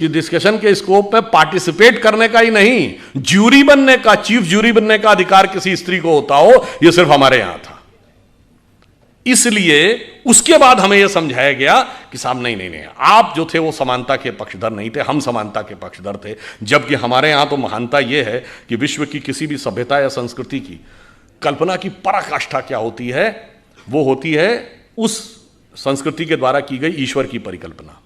कि डिस्कशन के स्कोप में पार्टिसिपेट करने का ही नहीं, ज्यूरी बनने का, चीफ ज्यूरी बनने का अधिकार किसी स्त्री को होता हो, यह सिर्फ हमारे यहां था। इसलिए उसके बाद हमें यह समझाया गया कि साहब नहीं नहीं नहीं, आप जो थे वो समानता के पक्षधर नहीं थे, हम समानता के पक्षधर थे। जबकि हमारे यहां तो महानता यह है कि विश्व की किसी भी सभ्यता या संस्कृति की कल्पना की पराकाष्ठा क्या होती है, वो होती है उस संस्कृति के द्वारा की गई ईश्वर की परिकल्पना।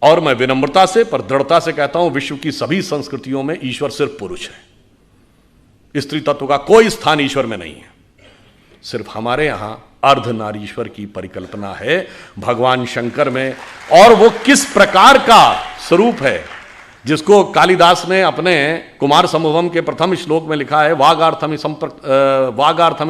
और मैं विनम्रता से पर दृढ़ता से कहता हूं, विश्व की सभी संस्कृतियों में ईश्वर सिर्फ पुरुष है। स्त्री तत्व का कोई स्थान ईश्वर में नहीं है। सिर्फ हमारे यहां अर्धनारीश्वर की परिकल्पना है भगवान शंकर में। और वो किस प्रकार का स्वरूप है, जिसको कालिदास ने अपने कुमार संभवम के प्रथम श्लोक में लिखा है, वागार्थमि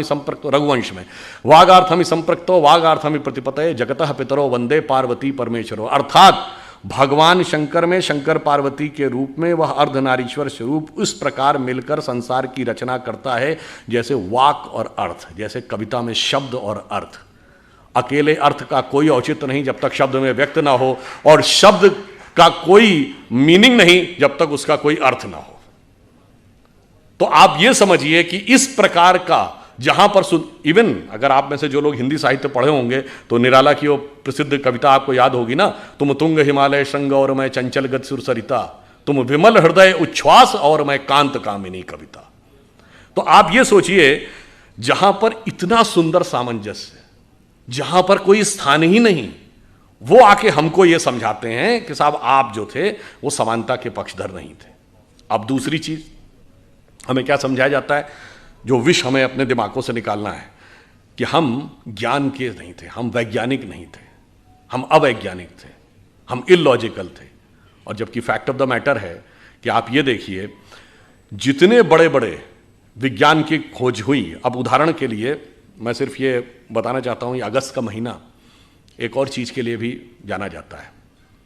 संप्रक्त रघुवंश में, वागार्थमि संप्रक्तो वागार्थमि प्रतिपतये जगतः पितरो वंदे पार्वती परमेश्वरो। अर्थात भगवान शंकर में शंकर पार्वती के रूप में वह अर्धनारीश्वर स्वरूप उस प्रकार मिलकर संसार की रचना करता है जैसे वाक और अर्थ, जैसे कविता में शब्द और अर्थ। अकेले अर्थ का कोई औचित्य नहीं जब तक शब्द में व्यक्त ना हो, और शब्द का कोई मीनिंग नहीं जब तक उसका कोई अर्थ ना हो। तो आप यह समझिए कि इस प्रकार का जहां पर इवन अगर आप में से जो लोग हिंदी साहित्य पढ़े होंगे तो निराला की वो प्रसिद्ध कविता आपको याद होगी ना, तुम तुंग हिमालय श्रृंग और मैं चंचल गद सुर सरिता, तुम विमल हृदय उच्छ्वास और मैं कांत कामिनी कविता। तो आप ये सोचिए, जहां पर इतना सुंदर सामंजस्य, जहां पर कोई स्थान ही नहीं, वो आके हमको ये समझाते हैं कि साहब आप जो थे वो समानता के पक्षधर नहीं थे। अब दूसरी चीज हमें क्या समझाया जाता है, जो विष हमें अपने दिमागों से निकालना है, कि हम ज्ञान के नहीं थे, हम वैज्ञानिक नहीं थे, हम अवैज्ञानिक थे, हम इलॉजिकल थे। और जबकि फैक्ट ऑफ द मैटर है कि आप ये देखिए, जितने बड़े बड़े विज्ञान की खोज हुई, अब उदाहरण के लिए मैं सिर्फ ये बताना चाहता हूं, ये अगस्त का महीना एक और चीज के लिए भी जाना जाता है।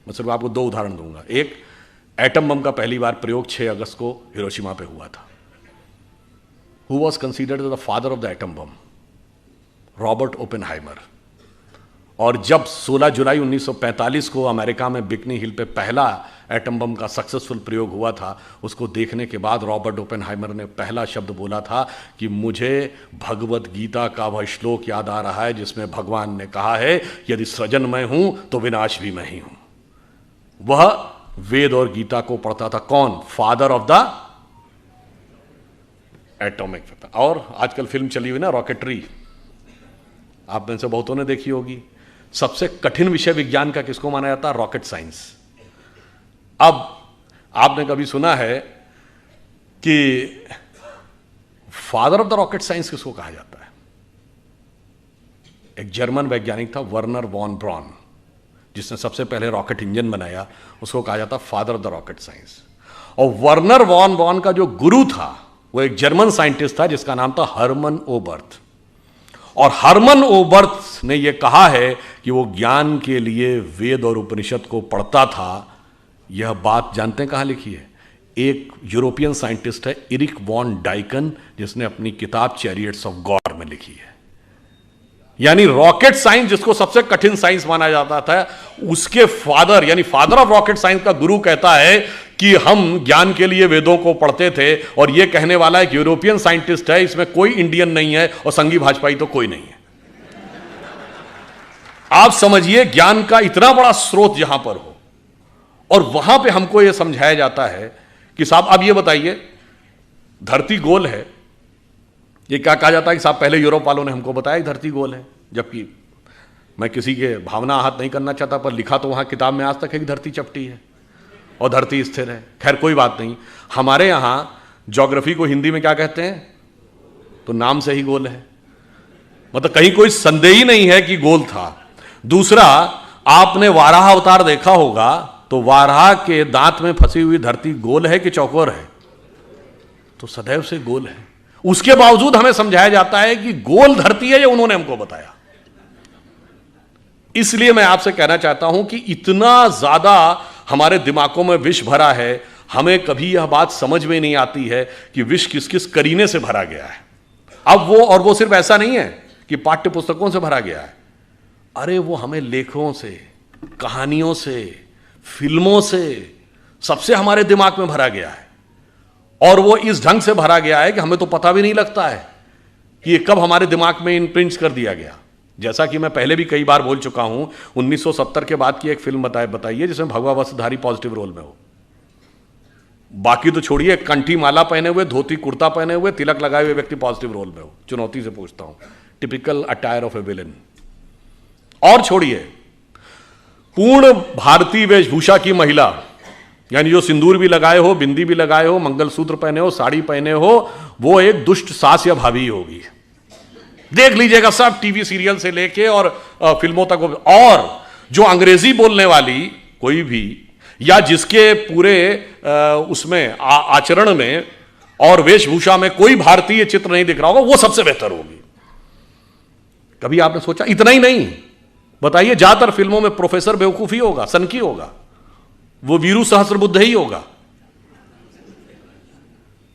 मैं सिर्फ आपको दो उदाहरण दूंगा। एक, एटम बम का पहली बार प्रयोग 6 अगस्त को हिरोशिमा पे हुआ था। Who was considered the father of the atom bomb? Robert Oppenheimer. और जब 16 जुलाई 1945 को अमेरिका में बिकनी हिल पे पहला एटम बम का सक्सेसफुल प्रयोग हुआ था, उसको देखने के बाद रॉबर्ट ओपेनहाइमर ने पहला शब्द बोला था कि मुझे भगवत गीता का वह श्लोक याद आ रहा है जिसमें भगवान ने कहा है, यदि सृजन मैं हूं तो विनाश भी मैं ही हूं। वह वेद और गीता को पढ़ता था। कौन? Father of the atomic weapon. और आजकल फिल्म चली हुई ना रॉकेटरी, आप में से बहुतों ने देखी होगी। सबसे कठिन विषय विज्ञान का किसको माना जाता है? Rocket science. अब आपने कभी सुना है कि father of the rocket science किसको कहा जाता है? एक जर्मन वैज्ञानिक था, वर्नर वॉन ब्रॉन, जिसने सबसे पहले रॉकेट इंजन बनाया, उसको कहा जाता father of the rocket science. और वर्नर वॉन ब्रॉन का जो गुरु था वो एक जर्मन साइंटिस्ट था जिसका नाम था हर्मन ओबर्थ। और हर्मन ओबर्थ ने यह कहा है कि वो ज्ञान के लिए वेद और उपनिषद को पढ़ता था। यह बात जानते हैं कहां लिखी है? एक यूरोपियन साइंटिस्ट है, इरिक वॉन डाइकन, जिसने अपनी किताब चैरियट्स ऑफ गॉड में लिखी है। यानी रॉकेट साइंस, जिसको सबसे कठिन साइंस माना जाता था, उसके फादर यानी फादर ऑफ रॉकेट साइंस का गुरु कहता है कि हम ज्ञान के लिए वेदों को पढ़ते थे। और यह कहने वाला एक यूरोपियन साइंटिस्ट है, इसमें कोई इंडियन नहीं है और संघी भाजपाई तो कोई नहीं है। आप समझिए, ज्ञान का इतना बड़ा स्रोत जहां पर हो, और वहां पे हमको यह समझाया जाता है कि साहब अब यह बताइए, धरती गोल है। ये क्या कहा जाता है कि साहब पहले यूरोप वालों ने हमको बताया कि धरती गोल है, जबकि मैं किसी के भावना आहत नहीं करना चाहता, पर लिखा तो वहां किताब में आज तक है कि धरती चपटी है और धरती स्थिर है। खैर कोई बात नहीं। हमारे यहां ज्योग्राफी को हिंदी में क्या कहते हैं? तो नाम से ही गोल है, मतलब कहीं कोई संदेह ही नहीं है कि गोल था। दूसरा, आपने वाराह अवतार देखा होगा, तो वाराह के दांत में फंसी हुई धरती गोल है कि चौकोर है? तो सदैव से गोल है। उसके बावजूद हमें समझाया जाता है कि गोल धरती है, ये उन्होंने हमको बताया। इसलिए मैं आपसे कहना चाहता हूं कि इतना ज्यादा हमारे दिमागों में विष भरा है, हमें कभी यह बात समझ में नहीं आती है कि विष किस किस करीने से भरा गया है। अब वो सिर्फ ऐसा नहीं है कि पाठ्य पुस्तकों से भरा गया है, अरे वो हमें लेखों से, कहानियों से, फिल्मों से सबसे हमारे दिमाग में भरा गया है, और वो इस ढंग से भरा गया है कि हमें तो पता भी नहीं लगता है कि ये कब हमारे दिमाग में इम्प्रिंट कर दिया गया। जैसा कि मैं पहले भी कई बार बोल चुका हूं, 1970 के बाद की एक फिल्म बताइए जिसमें भगवा वस्त्रधारी पॉजिटिव रोल में हो। बाकी तो छोड़िए, कंठी माला पहने हुए, धोती कुर्ता पहने हुए, तिलक लगाए हुए व्यक्ति पॉजिटिव रोल में हो। चुनौती से पूछता हूं, typical attire of a villain. और छोड़िए, पूर्ण भारतीय वेशभूषा की महिला, यानी जो सिंदूर भी लगाए हो, बिंदी भी लगाए हो, मंगलसूत्र पहने हो, साड़ी पहने हो, वो एक दुष्ट सास या भाभी होगी। देख लीजिएगा, सब टीवी सीरियल से लेके और फिल्मों तक। और जो अंग्रेजी बोलने वाली कोई भी, या जिसके पूरे उसमें आचरण में और वेशभूषा में कोई भारतीय चित्र नहीं दिख रहा होगा, वो सबसे बेहतर होगी। कभी आपने सोचा? इतना ही नहीं, बताइए, ज्यादातर फिल्मों में प्रोफेसर बेवकूफ ही होगा, सनकी होगा, वो वीरू सहस्त्रबुद्धे ही होगा।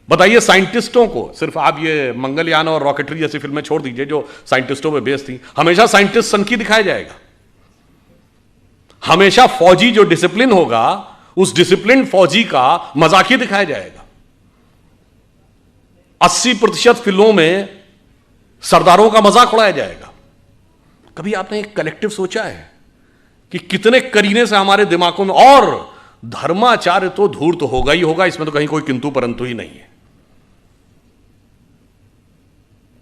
बताइए, साइंटिस्टों को, सिर्फ आप ये मंगलयान और रॉकेटरी जैसी फिल्में छोड़ दीजिए जो साइंटिस्टों पे बेस्ड थी, हमेशा साइंटिस्ट सनकी दिखाया जाएगा। हमेशा फौजी जो डिसिप्लिन होगा, उस डिसिप्लिन फौजी का मजाकी दिखाया जाएगा। 80% फिल्मों में सरदारों का मजाक उड़ाया जाएगा। कभी आपने एक कलेक्टिव सोचा है कि कितने करीने से हमारे दिमागों में, और धर्माचार्य तो धूर्त होगा ही होगा, इसमें तो कहीं कोई किंतु परंतु ही नहीं है।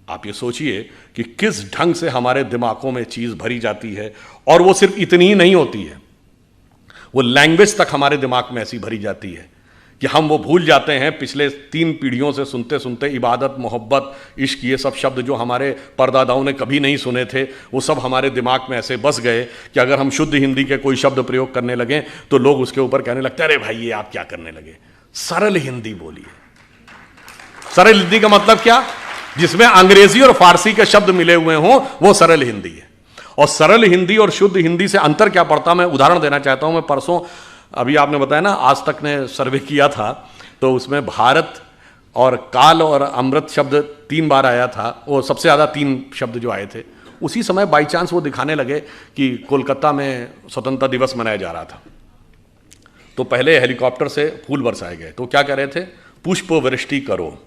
आप ये सोचिए कि किस ढंग से हमारे दिमागों में चीज भरी जाती है, और वो सिर्फ इतनी ही नहीं होती है, वो लैंग्वेज तक हमारे दिमाग में ऐसी भरी जाती है कि हम वो भूल जाते हैं पिछले 3 पीढ़ियों से सुनते सुनते इबादत, मोहब्बत, इश्क, ये सब शब्द जो हमारे परदादाओं ने कभी नहीं सुने थे, वो सब हमारे दिमाग में ऐसे बस गए कि अगर हम शुद्ध हिंदी के कोई शब्द प्रयोग करने लगे तो लोग उसके ऊपर कहने लगते हैं, अरे भाई ये आप क्या करने लगे, सरल हिंदी बोलिए। सरल हिंदी का मतलब क्या? जिसमें अंग्रेजी और फारसी के शब्द मिले हुए हों, वो सरल हिंदी है। और सरल हिंदी और शुद्ध हिंदी से अंतर क्या पड़ता, मैं उदाहरण देना चाहता हूं। मैं परसों, अभी आपने बताया ना, आज तक ने सर्वे किया था, तो उसमें भारत और काल और अमृत शब्द 3 बार आया था। वो सबसे ज़्यादा 3 शब्द जो आए थे, उसी समय बाई चांस वो दिखाने लगे कि कोलकाता में स्वतंत्रता दिवस मनाया जा रहा था। तो पहले हेलीकॉप्टर से फूल बरसाए गए, तो क्या कह रहे थे, पुष्प वृष्टि करो।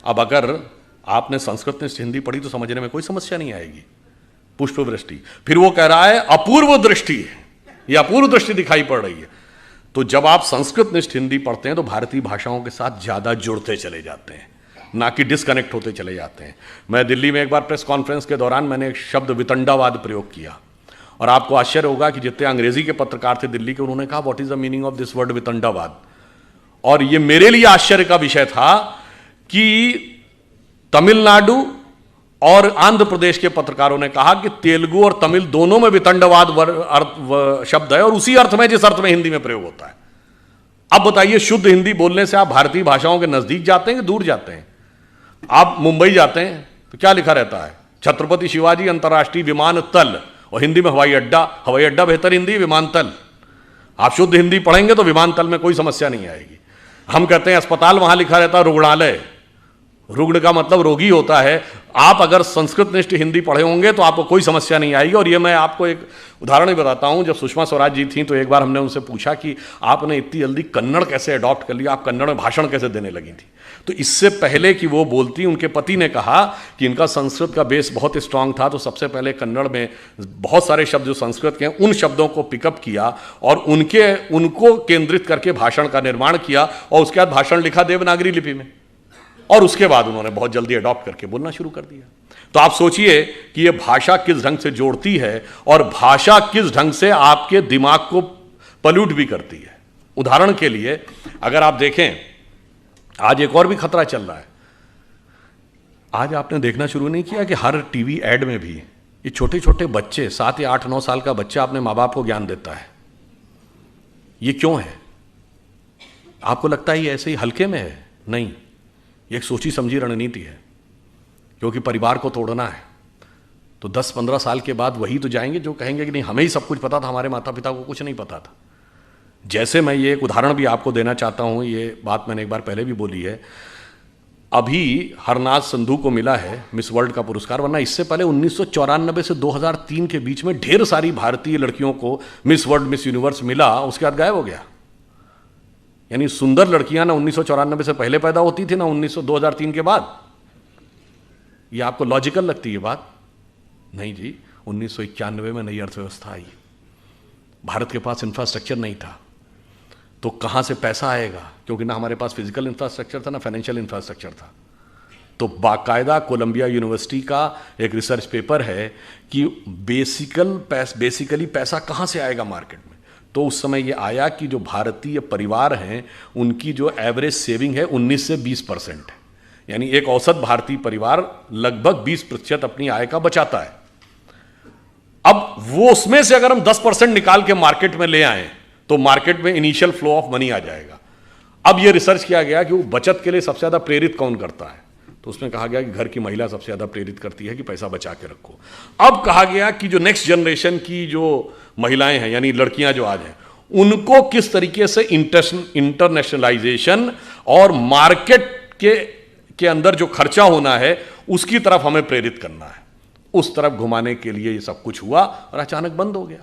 अब अगर आपने संस्कृत में हिंदी पढ़ी तो समझने में कोई समस्या नहीं आएगी, पुष्प वृष्टि। फिर वो कह रहा है अपूर्व दृष्टि, या अपूर्व दृष्टि दिखाई पड़ रही है। तो जब आप संस्कृत निष्ठ हिंदी पढ़ते हैं तो भारतीय भाषाओं के साथ ज्यादा जुड़ते चले जाते हैं, ना कि डिस्कनेक्ट होते चले जाते हैं। मैं दिल्ली में एक बार प्रेस कॉन्फ्रेंस के दौरान मैंने एक शब्द वितंडावाद प्रयोग किया, और आपको आश्चर्य होगा कि जितने अंग्रेजी के पत्रकार थे दिल्ली के, उन्होंने कहा what is the meaning of this word वितंडावाद। और ये मेरे लिए आश्चर्य का विषय था कि तमिलनाडु और आंध्र प्रदेश के पत्रकारों ने कहा कि तेलुगु और तमिल दोनों में वितंडवाद शब्द है, और उसी अर्थ में जिस अर्थ में हिंदी में प्रयोग होता है। अब बताइए, शुद्ध हिंदी बोलने से आप भारतीय भाषाओं के नजदीक जाते हैं कि दूर जाते हैं? आप मुंबई जाते हैं तो क्या लिखा रहता है, छत्रपति शिवाजी अंतर्राष्ट्रीय विमानतल, और हिंदी में हवाई अड्डा। हवाई अड्डा बेहतर हिंदी, विमानतल। आप शुद्ध हिंदी पढ़ेंगे तो विमानतल में कोई समस्या नहीं आएगी। हम कहते हैं अस्पताल, वहां लिखा रहता है रुग्णालय। रुग्ण का मतलब रोगी होता है। आप अगर संस्कृत निष्ठ हिंदी पढ़े होंगे तो आपको कोई समस्या नहीं आएगी। और ये मैं आपको एक उदाहरण भी बताता हूं। जब सुषमा स्वराज जी थी तो एक बार हमने उनसे पूछा कि आपने इतनी जल्दी कन्नड़ कैसे अडॉप्ट कर लिया, आप कन्नड़ में भाषण कैसे देने लगी थी? तो इससे पहले कि वो बोलती, उनके पति ने कहा कि इनका संस्कृत का बेस बहुत स्ट्रांग था, तो सबसे पहले कन्नड़ में बहुत सारे शब्द जो संस्कृत के हैं उन शब्दों को पिकअप किया और उनको केंद्रित करके भाषण का निर्माण किया, और उसके बाद भाषण लिखा देवनागरी लिपि में, और उसके बाद उन्होंने बहुत जल्दी अडॉप्ट करके बोलना शुरू कर दिया। तो आप सोचिए कि यह भाषा किस ढंग से जोड़ती है, और भाषा किस ढंग से आपके दिमाग को पल्यूट भी करती है। उदाहरण के लिए अगर आप देखें, आज एक और भी खतरा चल रहा है। आज आपने देखना शुरू नहीं किया कि हर टीवी एड में भी ये छोटे छोटे बच्चे, 7 या 8, 9 साल का बच्चा अपने माँ बाप को ज्ञान देता है। ये क्यों है? आपको लगता है ये ऐसे ही हल्के में है? नहीं, ये एक सोची समझी रणनीति है, क्योंकि परिवार को तोड़ना है। तो 10-15 साल के बाद वही तो जाएंगे जो कहेंगे कि नहीं, हमें ही सब कुछ पता था, हमारे माता पिता को कुछ नहीं पता था। जैसे मैं ये एक उदाहरण भी आपको देना चाहता हूं, ये बात मैंने एक बार पहले भी बोली है। अभी हरनाज संधू को मिला है मिस वर्ल्ड का पुरस्कार, वरना इससे पहले 1994 से 2003 के बीच में ढेर सारी भारतीय लड़कियों को मिस वर्ल्ड, मिस यूनिवर्स मिला, उसके बाद गायब हो गया। यानी सुंदर लड़कियां ना 1994 से पहले पैदा होती थी ना 2003 के बाद। ये आपको लॉजिकल लगती है बात? नहीं जी, 1991 में नई अर्थव्यवस्था आई, भारत के पास इंफ्रास्ट्रक्चर नहीं था, तो कहां से पैसा आएगा? क्योंकि ना हमारे पास फिजिकल इंफ्रास्ट्रक्चर था ना फाइनेंशियल इंफ्रास्ट्रक्चर था। तो बाकायदा कोलंबिया यूनिवर्सिटी का एक रिसर्च पेपर है कि बेसिकली पैसा कहां से आएगा मार्केट में। तो उस समय ये आया कि जो भारतीय परिवार हैं उनकी जो एवरेज सेविंग है 19 से 20% है। यानी एक औसत भारतीय परिवार लगभग 20% अपनी आय का बचाता है। अब वो उसमें से अगर हम 10% निकाल के मार्केट में ले आए तो मार्केट में इनिशियल फ्लो ऑफ मनी आ जाएगा। अब यह रिसर्च किया गया कि वो बचत के लिए सबसे ज्यादा प्रेरित कौन करता है, तो उसमें कहा गया कि घर की महिला सबसे ज्यादा प्रेरित करती है कि पैसा बचा के रखो। अब कहा गया कि जो नेक्स्ट जनरेशन की जो महिलाएं हैं यानी लड़कियां जो आज हैं, उनको किस तरीके से इंटरनेशनलाइजेशन और मार्केट के अंदर जो खर्चा होना है उसकी तरफ हमें प्रेरित करना है, उस तरफ घुमाने के लिए ये सब कुछ हुआ और अचानक बंद हो गया।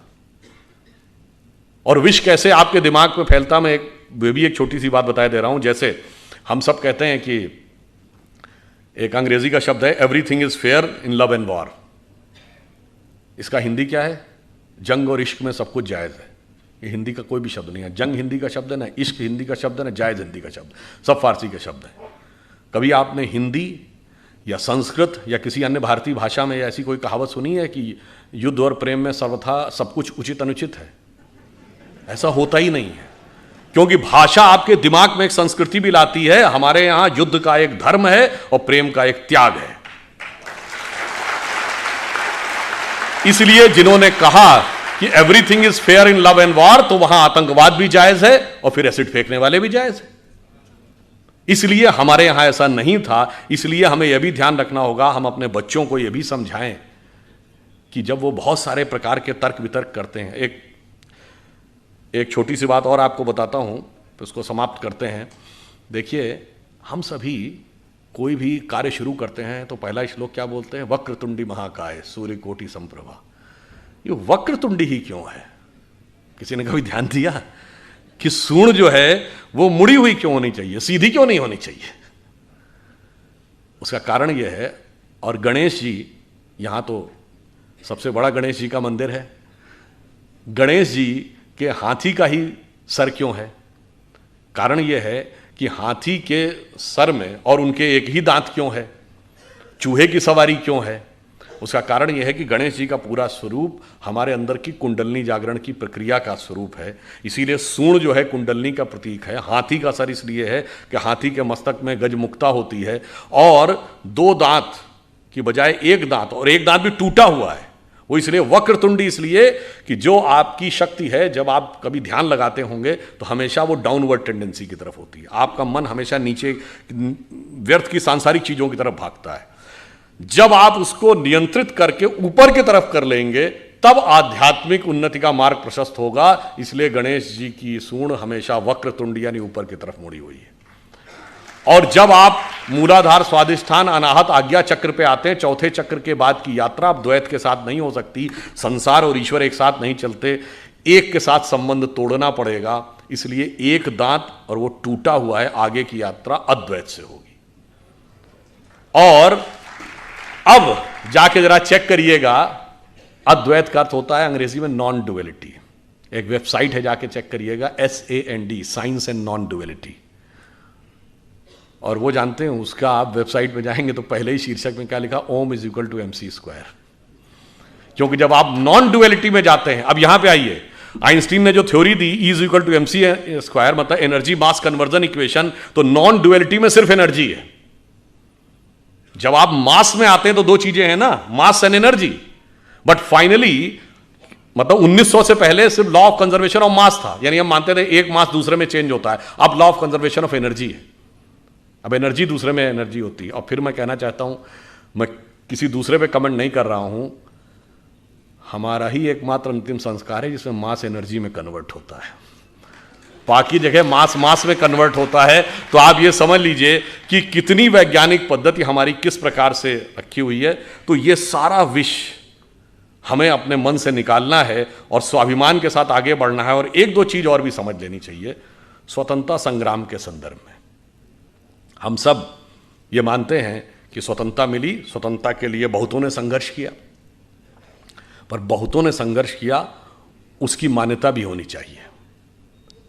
और विष कैसे आपके दिमाग में फैलता, मैं एक छोटी सी बात बताए दे रहा हूं। जैसे हम सब कहते हैं कि एक अंग्रेजी का शब्द है everything is fair in love and war. इसका हिंदी क्या है? जंग और इश्क में सब कुछ जायज है। ये हिंदी का कोई भी शब्द नहीं है। जंग हिंदी का शब्द है ना, इश्क हिंदी का शब्द है ना, जायज हिंदी का शब्द, सब फारसी के शब्द है। कभी आपने हिंदी या संस्कृत या किसी अन्य भारतीय भाषा में ऐसी कोई कहावत सुनी है कि युद्ध और प्रेम में सर्वथा सब कुछ उचित अनुचित है? ऐसा होता ही नहीं है, क्योंकि भाषा आपके दिमाग में एक संस्कृति भी लाती है। हमारे यहां युद्ध का एक धर्म है और प्रेम का एक त्याग है। इसलिए जिन्होंने कहा कि everything is fair in love and war, तो वहां आतंकवाद भी जायज है और फिर एसिड फेंकने वाले भी जायज है। इसलिए हमारे यहां ऐसा नहीं था। इसलिए हमें यह भी ध्यान रखना होगा, हम अपने बच्चों को यह भी समझाएं कि जब वो बहुत सारे प्रकार के तर्क वितर्क करते हैं। एक छोटी सी बात और आपको बताता हूं, तो उसको समाप्त करते हैं। देखिए, हम सभी कोई भी कार्य शुरू करते हैं तो पहला श्लोक क्या बोलते हैं? वक्रतुंडी महाकाय सूर्यकोटि संप्रभा। ये वक्रतुंडी ही क्यों है? किसी ने कभी ध्यान दिया कि सूंड जो है वो मुड़ी हुई क्यों होनी चाहिए, सीधी क्यों नहीं होनी चाहिए? उसका कारण यह है। और गणेश जी, यहां तो सबसे बड़ा गणेश जी का मंदिर है। गणेश जी के हाथी का ही सर क्यों है? कारण यह है कि हाथी के सर में और उनके एक ही दांत क्यों है? चूहे की सवारी क्यों है? उसका कारण यह है कि गणेश जी का पूरा स्वरूप हमारे अंदर की कुंडलनी जागरण की प्रक्रिया का स्वरूप है। इसीलिए सूंड जो है कुंडलनी का प्रतीक है। हाथी का सर इसलिए है कि हाथी के मस्तक में गजमुक्ता होती है, और 2 दांत की बजाय 1 दांत, और 1 दांत भी टूटा हुआ है। वो इसलिए वक्रतुंडी इसलिए कि जो आपकी शक्ति है, जब आप कभी ध्यान लगाते होंगे तो हमेशा वो डाउनवर्ड टेंडेंसी की तरफ होती है। आपका मन हमेशा नीचे व्यर्थ की सांसारिक चीजों की तरफ भागता है। जब आप उसको नियंत्रित करके ऊपर की तरफ कर लेंगे तब आध्यात्मिक उन्नति का मार्ग प्रशस्त होगा। इसलिए गणेश जी की सूंड हमेशा वक्रतुंडी यानी ऊपर की तरफ मुड़ी हुई है। और जब आप मूलाधार स्वादिष्ठान अनाहत आज्ञा चक्र पे आते हैं, चौथे चक्र के बाद की यात्रा अब द्वैत के साथ नहीं हो सकती। संसार और ईश्वर एक साथ नहीं चलते, एक के साथ संबंध तोड़ना पड़ेगा। इसलिए 1 दांत और वो टूटा हुआ है, आगे की यात्रा अद्वैत से होगी। और अब जाके जरा चेक करिएगा, अद्वैत का अर्थ होता है अंग्रेजी में नॉन डुअलिटी। एक वेबसाइट है, जाके चेक करिएगा, SAND, science and non duality. और वो जानते हैं, उसका आप वेबसाइट में जाएंगे तो पहले ही शीर्षक में क्या लिखा? ओम इज इक्वल टू MC²। क्योंकि जब आप नॉन डुअलिटी में जाते हैं, अब यहां पे आइए, आइंस्टीन ने जो थ्योरी दी E is equal to MC², मतलब एनर्जी मास कन्वर्जन इक्वेशन, तो नॉन डुअलिटी में सिर्फ एनर्जी है। जब आप मास में आते हैं तो 2 चीजें हैं ना, mass and energy. But finally मतलब 1900 से पहले सिर्फ law of conservation of mass था, यानी हम मानते थे एक मास दूसरे में चेंज होता है। अब law of conservation of energy है, अब एनर्जी दूसरे में एनर्जी होती है। और फिर मैं कहना चाहता हूं, मैं किसी दूसरे पे कमेंट नहीं कर रहा हूं, हमारा ही एकमात्र अंतिम संस्कार है जिसमें मास एनर्जी में कन्वर्ट होता है। बाकी जगह मास मास में कन्वर्ट होता है। तो आप ये समझ लीजिए कि कितनी वैज्ञानिक पद्धति हमारी किस प्रकार से रखी हुई है। तो ये सारा विष हमें अपने मन से निकालना है और स्वाभिमान के साथ आगे बढ़ना है। और एक दो चीज और भी समझ लेनी चाहिए। स्वतंत्रता संग्राम के संदर्भ में हम सब ये मानते हैं कि स्वतंत्रता मिली, स्वतंत्रता के लिए बहुतों ने संघर्ष किया, पर बहुतों ने संघर्ष किया उसकी मान्यता भी होनी चाहिए।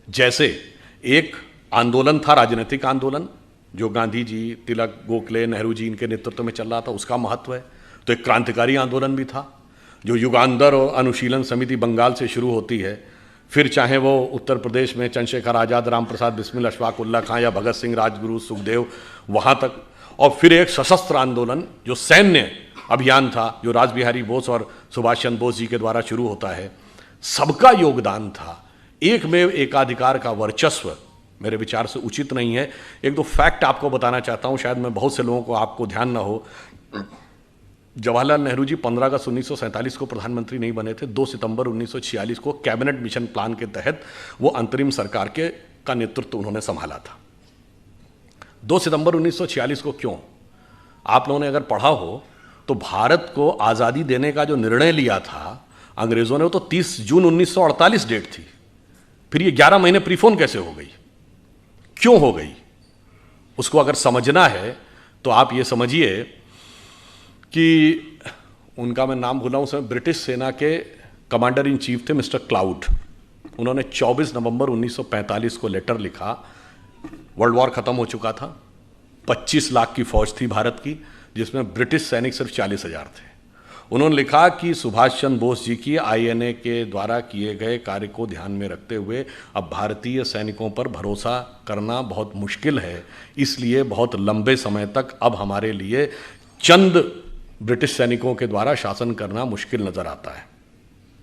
जैसे एक आंदोलन था, राजनीतिक आंदोलन, जो गांधी जी, तिलक, गोखले, नेहरू जी इनके नेतृत्व में चल रहा था, उसका महत्व है। तो एक क्रांतिकारी आंदोलन भी था जो युगांधर और अनुशीलन समिति बंगाल से शुरू होती है, फिर चाहे वो उत्तर प्रदेश में चंद्रशेखर आज़ाद, राम प्रसाद बिस्मिल, अशफाक उल्ला खां या भगत सिंह, राजगुरु, सुखदेव, वहाँ तक। और फिर एक सशस्त्र आंदोलन जो सैन्य अभियान था, जो रासबिहारी बोस और सुभाष चंद्र बोस जी के द्वारा शुरू होता है। सबका योगदान था। एक में एकाधिकार का वर्चस्व मेरे विचार से उचित नहीं है। एक दो फैक्ट आपको बताना चाहता हूँ, शायद मैं बहुत से लोगों को आपको ध्यान ना हो। जवाहरलाल नेहरू जी 15 अगस्त 1947 को प्रधानमंत्री नहीं बने थे। 2 सितंबर 1946 को कैबिनेट मिशन प्लान के तहत वो अंतरिम सरकार का नेतृत्व उन्होंने संभाला था। 2 सितंबर 1946 को क्यों? आप लोगों ने अगर पढ़ा हो तो भारत को आज़ादी देने का जो निर्णय लिया था अंग्रेजों ने, वो तो 30 जून 1948 डेट थी। फिर ये 11 महीने प्रीफोन कैसे हो गई, क्यों हो गई? उसको अगर समझना है तो आप ये समझिए कि उनका मैं नाम भूला हूं, ब्रिटिश सेना के कमांडर इन चीफ थे मिस्टर क्लाउड। उन्होंने 24 नवंबर 1945 को लेटर लिखा। वर्ल्ड वॉर खत्म हो चुका था, 25 लाख की फौज थी भारत की, जिसमें ब्रिटिश सैनिक सिर्फ 40,000 थे। उन्होंने लिखा कि सुभाष चंद्र बोस जी की आईएनए के द्वारा किए गए कार्य को ध्यान में रखते हुए अब भारतीय सैनिकों पर भरोसा करना बहुत मुश्किल है, इसलिए बहुत लंबे समय तक अब हमारे लिए चंद ब्रिटिश सैनिकों के द्वारा शासन करना मुश्किल नजर आता है।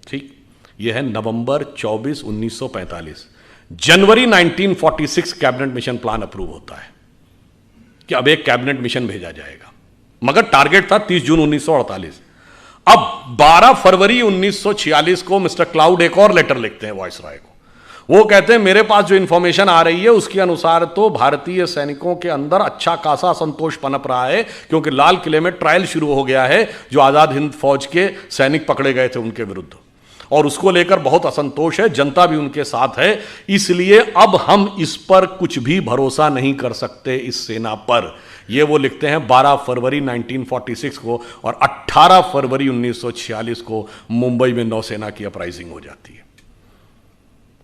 ठीक, यह है नवंबर 24, 1945। जनवरी 1946 कैबिनेट मिशन प्लान अप्रूव होता है कि अब एक कैबिनेट मिशन भेजा जाएगा, मगर टारगेट था 30 जून 1948। अब 12 फरवरी 1946 को मिस्टर क्लाउड एक और लेटर लिखते हैं वायसराय को। वो कहते हैं मेरे पास जो इंफॉर्मेशन आ रही है उसके अनुसार तो भारतीय सैनिकों के अंदर अच्छा खासा संतोष पनप रहा है, क्योंकि लाल किले में ट्रायल शुरू हो गया है जो आजाद हिंद फौज के सैनिक पकड़े गए थे उनके विरुद्ध, और उसको लेकर बहुत असंतोष है, जनता भी उनके साथ है। इसलिए अब हम इस पर कुछ भी भरोसा नहीं कर सकते, इस सेना पर। ये वो लिखते हैं 12 फरवरी 1946 को, और 18 फरवरी 1946 को मुंबई में नौसेना की अपराइजिंग हो जाती है।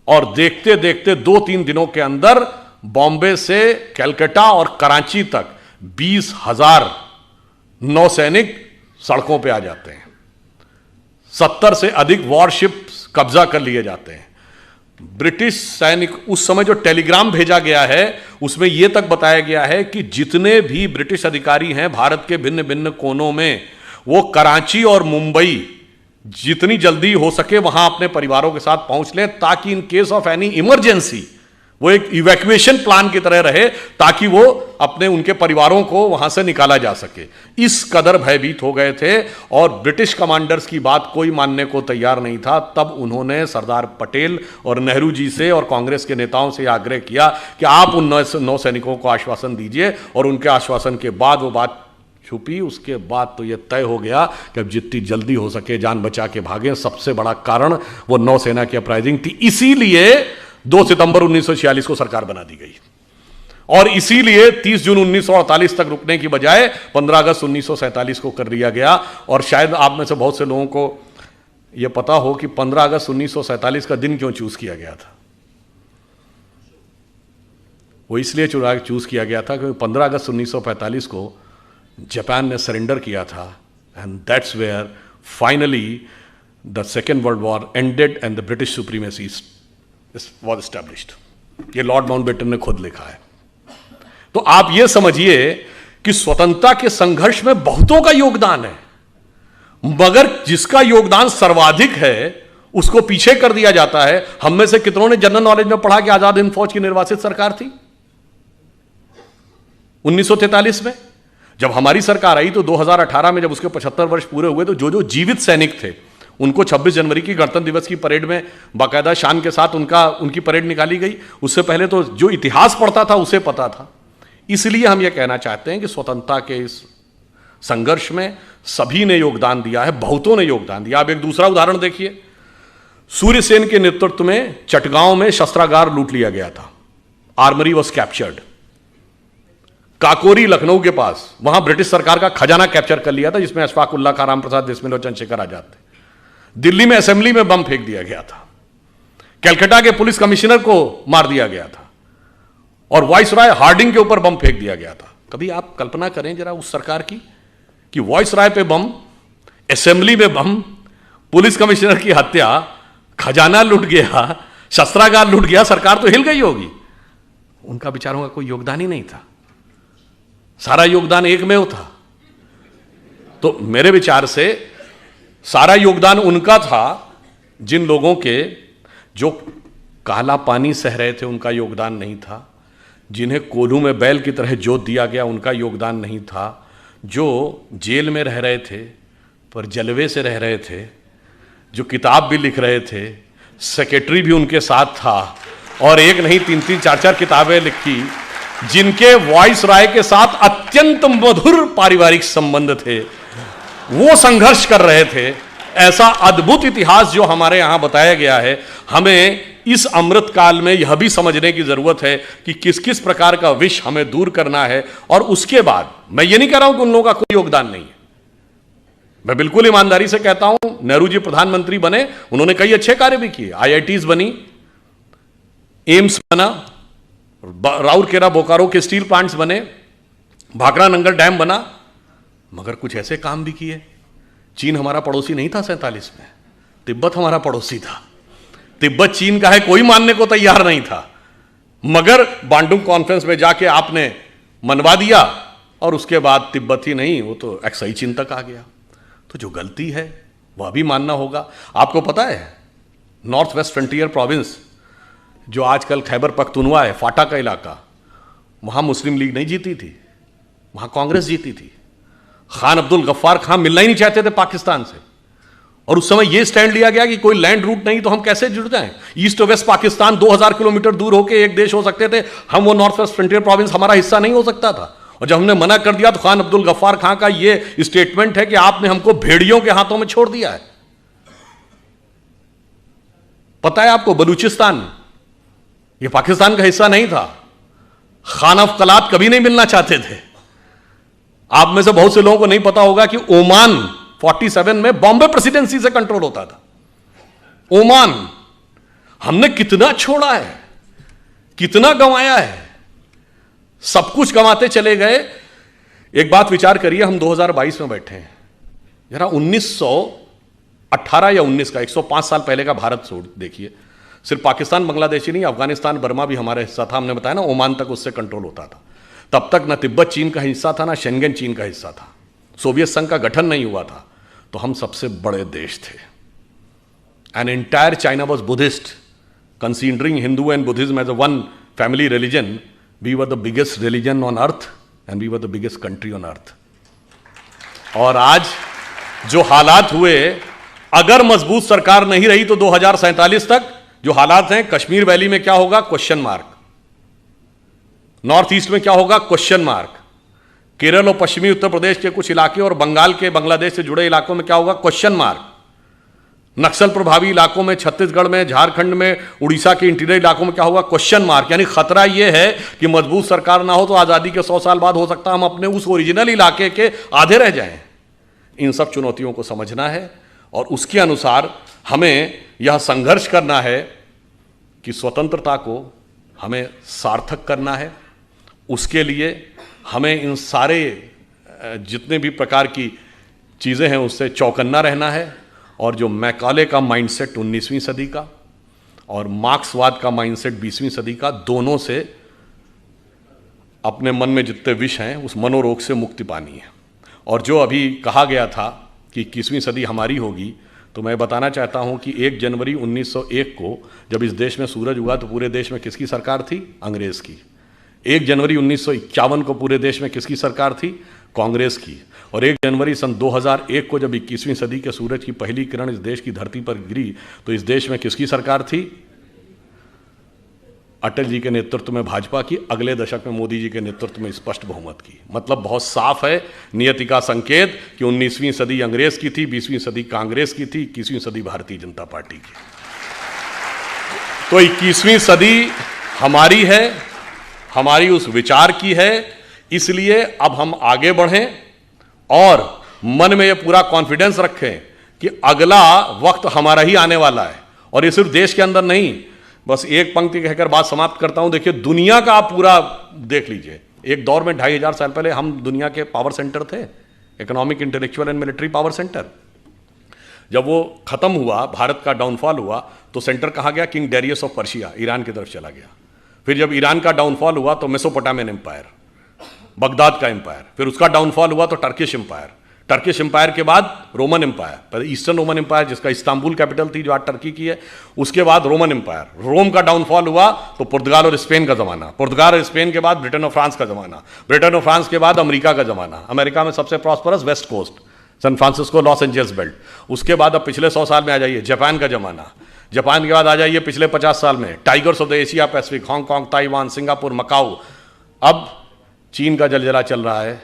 और देखते देखते 2-3 दिनों के अंदर बॉम्बे से कलकत्ता और कराची तक 20,000 नौसैनिक सड़कों पे आ जाते हैं। 70 से अधिक वॉरशिप्स कब्जा कर लिए जाते हैं। ब्रिटिश सैनिक, उस समय जो टेलीग्राम भेजा गया है उसमें यह तक बताया गया है कि जितने भी ब्रिटिश अधिकारी हैं भारत के भिन्न भिन्न कोनों में, वो कराची और मुंबई जितनी जल्दी हो सके वहां अपने परिवारों के साथ पहुंच लें, ताकि in case of any emergency वो एक इवैक्यूएशन प्लान की तरह रहे, ताकि वो अपने उनके परिवारों को वहां से निकाला जा सके। इस कदर भयभीत हो गए थे और ब्रिटिश कमांडर्स की बात कोई मानने को तैयार नहीं था। तब उन्होंने सरदार पटेल और नेहरू जी से और कांग्रेस के नेताओं से आग्रह किया कि आप उन नौसैनिकों को आश्वासन दीजिए, और उनके आश्वासन के बाद वो बात छुपी। उसके बाद तो यह तय हो गया कि अब जितनी जल्दी हो सके जान बचा के भागें। सबसे बड़ा कारण वो नौसेना की अपराइजिंग थी, इसीलिए 2 सितंबर 1946 को सरकार बना दी गई, और इसीलिए 30 जून 1948 तक रुकने की बजाय 15 अगस्त 1947 को कर दिया गया। और शायद आप में से बहुत से लोगों को यह पता हो कि 15 अगस्त 1947 का दिन क्यों चूज किया गया था। वो इसलिए चूज किया गया था क्योंकि 15 अगस्त 1945 को जापान ने सरेंडर किया था, and that's where finally the second world war ended and the British supremacy was established. ये लॉर्ड माउंटबेटन ने खुद लिखा है। तो आप ये समझिए कि स्वतंत्रता के संघर्ष में बहुतों का योगदान है, मगर जिसका योगदान सर्वाधिक है उसको पीछे कर दिया जाता है। हम में से कितनों ने जनरल नॉलेज में पढ़ा कि आजाद हिंद फौज की निर्वासित सरकार थी 1943 में? जब हमारी सरकार आई तो 2018 में जब उसके 75 वर्ष पूरे हुए तो जो जो जीवित सैनिक थे उनको 26 जनवरी की गणतंत्र दिवस की परेड में बाकायदा शान के साथ उनकी परेड निकाली गई। उससे पहले तो जो इतिहास पढ़ता था उसे पता था। इसलिए हम यह कहना चाहते हैं कि स्वतंत्रता के इस संघर्ष में सभी ने योगदान दिया है, बहुतों ने योगदान दिया। आप एक दूसरा उदाहरण देखिए, सूर्यसेन के नेतृत्व में चटगांव में शस्त्रागार लूट लिया गया था। Armoury was captured. Kakori Lucknow के पास, वहां ब्रिटिश सरकार का खजाना कैप्चर कर लिया था, जिसमें अशफाक उल्लाह खां, राम प्रसाद बिस्मिल और चंद्रशेखर आजाद थे। दिल्ली में असेंबली में बम फेंक दिया गया था। कलकत्ता के पुलिस कमिश्नर को मार दिया गया था और वाइसराय हार्डिंग के ऊपर बम फेंक दिया गया था। कभी आप कल्पना करें जरा उस सरकार की कि वाइसराय पे बम, असेंबली में बम, पुलिस कमिश्नर की हत्या, खजाना लूट गया, शस्त्रागार लूट गया, सरकार तो हिल गई होगी। उनका बेचारों का कोई योगदान ही नहीं था, सारा योगदान एकमेव था। तो मेरे विचार से सारा योगदान उनका था जिन लोगों के जो काला पानी सह रहे थे, उनका योगदान नहीं था। जिन्हें कोल्हू में बैल की तरह जोत दिया गया, उनका योगदान नहीं था। जो जेल में रह रहे थे पर जलवे से रह रहे थे, जो किताब भी लिख रहे थे, सेक्रेटरी भी उनके साथ था और एक नहीं 3-3 4-4 किताबें लिखी, जिनके वाइसराय के साथ अत्यंत मधुर पारिवारिक संबंध थे, वो संघर्ष कर रहे थे। ऐसा अद्भुत इतिहास जो हमारे यहां बताया गया है, हमें इस अमृत काल में यह भी समझने की जरूरत है कि किस किस प्रकार का विष हमें दूर करना है। और उसके बाद मैं ये नहीं कह रहा हूं कि उन लोगों का कोई योगदान नहीं है, मैं बिल्कुल ईमानदारी से कहता हूं, नेहरू जी प्रधानमंत्री बने, उन्होंने कई अच्छे कार्य भी किए। IITs बनी, एम्स बना, राउरकेला बोकारो के स्टील प्लांट्स बने, भाखड़ा नंगल डैम बना, मगर कुछ ऐसे काम भी किए। चीन हमारा पड़ोसी नहीं था 47 में, तिब्बत हमारा पड़ोसी था। तिब्बत चीन का है कोई मानने को तैयार नहीं था, मगर बांडुंग कॉन्फ्रेंस में जाके आपने मनवा दिया और उसके बाद तिब्बत ही नहीं, वो तो एक्साई चीन तक आ गया। तो जो गलती है वह भी मानना होगा। आपको पता है नॉर्थ वेस्ट फ्रंटियर प्रोविंस जो आजकल खैबर पख्तूनवा है, फाटा का इलाका, वहां मुस्लिम लीग नहीं जीती थी, वहां कांग्रेस जीती थी। खान अब्दुल गफ्फार खान मिलना ही नहीं चाहते थे पाकिस्तान से, और उस समय यह स्टैंड लिया गया कि कोई लैंड रूट नहीं तो हम कैसे जुड़ जाएं। ईस्ट और वेस्ट पाकिस्तान 2000 किलोमीटर दूर होकर एक देश हो सकते थे, हम वो नॉर्थ वेस्ट फ्रंटियर प्रोविंस हमारा हिस्सा नहीं हो सकता था। और जब हमने मना कर दिया तो खान अब्दुल गफ्फार खान का यह स्टेटमेंट है कि आपने हमको भेड़ियों के हाथों में छोड़ दिया है। पता है आपको, बलूचिस्तान ये पाकिस्तान का हिस्सा नहीं था। खान ऑफ कलात कभी नहीं मिलना चाहते थे। आप में से बहुत से लोगों को नहीं पता होगा कि ओमान 47 में बॉम्बे प्रेसिडेंसी से कंट्रोल होता था। ओमान हमने कितना छोड़ा है, कितना गंवाया है, सब कुछ गंवाते चले गए। एक बात विचार करिए, हम 2022 में बैठे हैं, जरा 1918 या 19 का 105 साल पहले का भारत छोड़ देखिए। सिर्फ पाकिस्तान बांग्लादेश ही नहीं, अफगानिस्तान बर्मा भी हमारा हिस्सा था। हमने बताया ना, ओमान तक उससे कंट्रोल होता था। तब तक ना तिब्बत चीन का हिस्सा था, ना शेंगेन चीन का हिस्सा था, सोवियत संघ का गठन नहीं हुआ था। तो हम सबसे बड़े देश थे। An entire China was Buddhist, considering Hindu and Buddhism as a one family religion. We were the biggest religion on earth and we were the biggest country on earth. और आज जो हालात हुए, अगर मजबूत सरकार नहीं रही तो 2047 तक जो हालात हैं, कश्मीर वैली में क्या होगा, क्वेश्चन मार्क। नॉर्थ ईस्ट में क्या होगा, क्वेश्चन मार्क। केरल और पश्चिमी उत्तर प्रदेश के कुछ इलाके और बंगाल के, बांग्लादेश से जुड़े इलाकों में क्या होगा, क्वेश्चन मार्क। नक्सल प्रभावी इलाकों में, छत्तीसगढ़ में, झारखंड में, उड़ीसा के इंटीरियर इलाकों में क्या होगा, क्वेश्चन मार्क। यानी खतरा यह है कि मजबूत सरकार ना हो तो आजादी के 100 साल बाद हो सकता है हम अपने उस ओरिजिनल इलाके के आधे रह जाएं। इन सब चुनौतियों को समझना है और उसके अनुसार हमें यह संघर्ष करना है कि स्वतंत्रता को हमें सार्थक करना है। उसके लिए हमें इन सारे जितने भी प्रकार की चीज़ें हैं उससे चौकन्ना रहना है। और जो मैकाले का माइंडसेट 19वीं सदी का और मार्क्सवाद का माइंडसेट 20वीं सदी का, दोनों से अपने मन में जितने विष हैं उस मनोरोग से मुक्ति पानी है। और जो अभी कहा गया था कि 21वीं सदी हमारी होगी, तो मैं बताना चाहता हूं कि 1 जनवरी 1901 को जब इस देश में सूरज उगा तो पूरे देश में किसकी सरकार थी, अंग्रेज की। 1 जनवरी 1951 को पूरे देश में किसकी सरकार थी, कांग्रेस की। और 1 जनवरी सन 2001 को जब 21वीं सदी के सूरज की पहली किरण इस देश की धरती पर गिरी तो इस देश में किसकी सरकार थी? अटल जी के नेतृत्व में भाजपा की। अगले दशक में मोदी जी के नेतृत्व में स्पष्ट बहुमत की। मतलब बहुत साफ है नियति का संकेत कि 19वीं सदी अंग्रेज की थी, 20वीं सदी कांग्रेस की थी, 21वीं सदी भारतीय जनता पार्टी की। तो 21वीं सदी हमारी है, हमारी उस विचार की है। इसलिए अब हम आगे बढ़ें और मन में यह पूरा कॉन्फिडेंस रखें कि अगला वक्त हमारा ही आने वाला है। और ये सिर्फ देश के अंदर नहीं, बस एक पंक्ति कहकर बात समाप्त करता हूं। देखिए दुनिया का आप पूरा देख लीजिए। एक दौर में 2500 साल पहले हम दुनिया के पावर सेंटर थे, economic, intellectual and military power centre. जब वो खत्म हुआ, भारत का डाउनफॉल हुआ, तो सेंटर कहाँ गया? King Darius of Persia, Iran की तरफ चला गया। फिर जब ईरान का डाउनफॉल हुआ तो मेसोपोटामियन एम्पायर, बगदाद का एम्पायर। फिर उसका डाउनफॉल हुआ तो टर्किश एम्पायर। टर्किश एम्पायर के बाद रोमन एम्पायर, पहले ईस्टर्न रोमन एम्पायर जिसका इस्तांबुल कैपिटल थी जो आज टर्की की है, उसके बाद रोमन एम्पायर। रोम का डाउनफॉल हुआ तो पुर्तगाल और स्पेन का जमाना, पुर्तगाल और स्पेन के बाद ब्रिटेन और फ्रांस का जमाना, ब्रिटेन और फ्रांस के बाद अमेरिका का जमाना। अमेरिका में सबसे prosperous west coast, San Francisco, Los Angeles belt. उसके बाद अब पिछले 100 साल में आ जाइए जापान का जमाना। जापान के बाद आ जाइए पिछले 50 साल में tigers of the Asia Pacific, Hong Kong, Taiwan, Singapore, Macau. अब चीन का जलजला चल रहा है।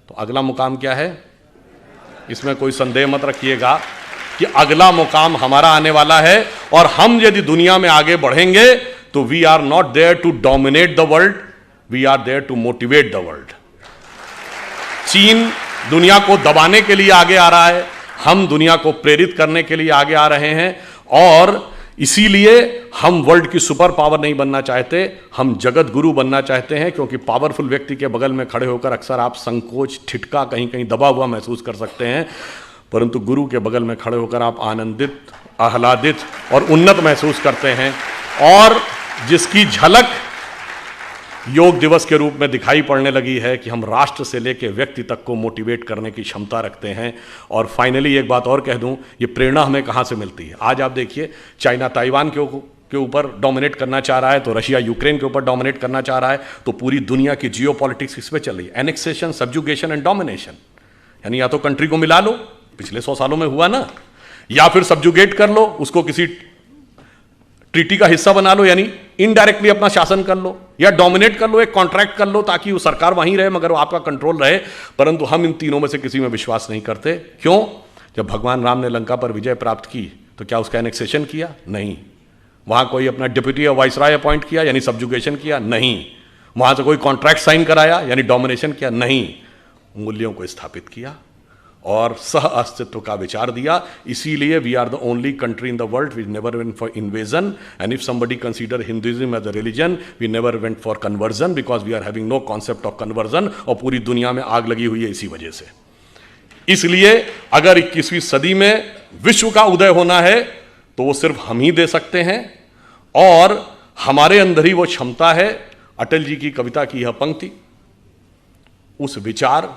तो अगला मुकाम क्या है? इसमें कोई संदेह मत रखिएगा कि अगला मुकाम हमारा आने वाला है। और हम यदि दुनिया में आगे बढ़ेंगे तो we are not there to dominate the world, we are there to motivate the world. चीन दुनिया को दबाने के लिए आगे आ रहा है, हम दुनिया को प्रेरित करने के लिए आगे आ रहे हैं। और इसीलिए हम वर्ल्ड की सुपर पावर नहीं बनना चाहते, हम जगत गुरु बनना चाहते हैं। क्योंकि पावरफुल व्यक्ति के बगल में खड़े होकर अक्सर आप संकोच, ठिठका, कहीं कहीं दबा हुआ महसूस कर सकते हैं, परंतु गुरु के बगल में खड़े होकर आप आनंदित, आह्लादित और उन्नत महसूस करते हैं। और जिसकी झलक योग दिवस के रूप में दिखाई पड़ने लगी है कि हम राष्ट्र से लेकर व्यक्ति तक को मोटिवेट करने की क्षमता रखते हैं। और फाइनली एक बात और कह दूं, ये प्रेरणा हमें कहां से मिलती है? आज आप देखिए, चाइना ताइवान के ऊपर डोमिनेट करना चाह रहा है, तो रशिया यूक्रेन के ऊपर डोमिनेट करना चाह रहा है। तो पूरी दुनिया की जियो पॉलिटिक्स इस पर चल रही है, एनेक्सेशन, सब्जुगेशन एंड डोमिनेशन। यानी या तो कंट्री को मिला लो, पिछले 100 सालों में हुआ ना, या फिर सब्जुगेट कर लो, उसको किसी ट्रीटी का हिस्सा बना लो, यानी इनडायरेक्टली अपना शासन कर लो, या डोमिनेट कर लो, एक कॉन्ट्रैक्ट कर लो ताकि वो सरकार वहीं रहे मगर वो आपका कंट्रोल रहे। परंतु हम इन तीनों में से किसी में विश्वास नहीं करते। क्यों? जब भगवान राम ने लंका पर विजय प्राप्त की तो क्या उसका एनेक्सेशन किया? नहीं। वहां कोई अपना डिप्टी या वाइसराय अपॉइंट किया यानी सब्जुगेशन किया? नहीं। वहां से कोई कॉन्ट्रैक्ट साइन कराया यानी डोमिनेशन किया? नहीं। मूल्यों को स्थापित किया और सह अस्तित्व का विचार दिया। इसीलिए we are the only country in the world we never went for invasion, and if somebody consider Hinduism as a religion, we never went for conversion, because we are having no concept of conversion. और पूरी दुनिया में आग लगी हुई है इसी वजह से। इसलिए अगर 21वीं सदी में विश्व का उदय होना है तो वो सिर्फ हम ही दे सकते हैं, और हमारे अंदर ही वो क्षमता है। अटल जी की कविता की यह पंक्ति, उस विचार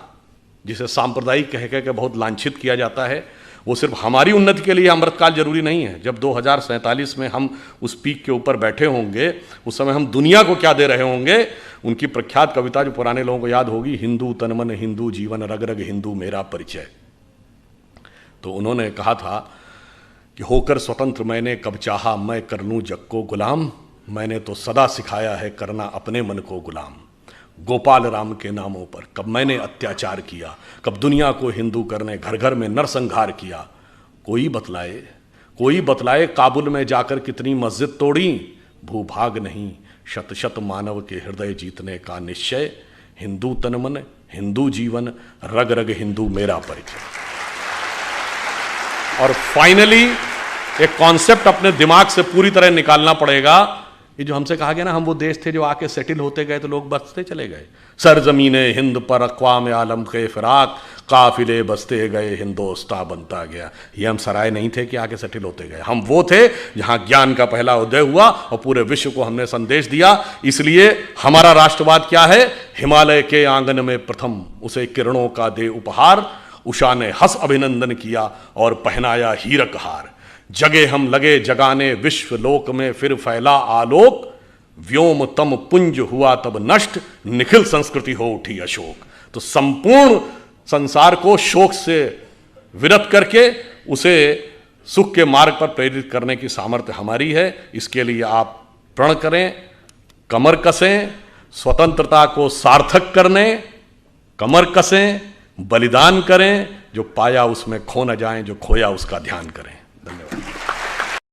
जिसे सांप्रदायिक कह के बहुत लांछित किया जाता है, वो सिर्फ हमारी उन्नति के लिए अमृतकाल जरूरी नहीं है। जब 2047 में हम उस पीक के ऊपर बैठे होंगे, उस समय हम दुनिया को क्या दे रहे होंगे। उनकी प्रख्यात कविता जो पुराने लोगों को याद होगी, हिंदू तन मन हिंदू जीवन, रग रग हिंदू मेरा परिचय। तो उन्होंने कहा था कि होकर स्वतंत्र मैंने कब चाहा मैं कर लूं जग को गुलाम, मैंने तो सदा सिखाया है करना अपने मन को गुलाम। गोपाल राम के नामों पर कब मैंने अत्याचार किया, कब दुनिया को हिंदू करने घर घर में नरसंहार किया। कोई बतलाए काबुल में जाकर कितनी मस्जिद तोड़ी, भूभाग नहीं शत शत मानव के हृदय जीतने का निश्चय। हिंदू तन मन हिंदू जीवन, रग रग हिंदू मेरा परिचय। और फाइनली एक कॉन्सेप्ट अपने दिमाग से पूरी तरह निकालना पड़ेगा। ये जो हमसे कहा गया ना, हम वो देश थे जो आके सेटल होते गए तो लोग बसते चले गए। सरजमीने हिंद पर अक़वाम आलम के फिराक, काफिले बसते गए हिंदोस्तां बनता गया। ये हम सराय नहीं थे कि आके सेटल होते गए, हम वो थे जहां ज्ञान का पहला उदय हुआ और पूरे विश्व को हमने संदेश दिया। इसलिए हमारा राष्ट्रवाद क्या है? हिमालय के आंगन में प्रथम उसे किरणों का दे उपहार, उषा ने हंस अभिनंदन किया और पहनाया हीरक हार। जगे हम लगे जगाने विश्व लोक में फिर फैला आलोक, व्योम तम पुंज हुआ तब नष्ट, निखिल संस्कृति हो उठी अशोक। तो संपूर्ण संसार को शोक से विरत करके उसे सुख के मार्ग पर प्रेरित करने की सामर्थ्य हमारी है। इसके लिए आप प्रण करें, कमर कसें, स्वतंत्रता को सार्थक करने कमर कसें, बलिदान करें, जो पाया उसमें खो न जाएं, जो खोया उसका ध्यान करें। धन्यवाद।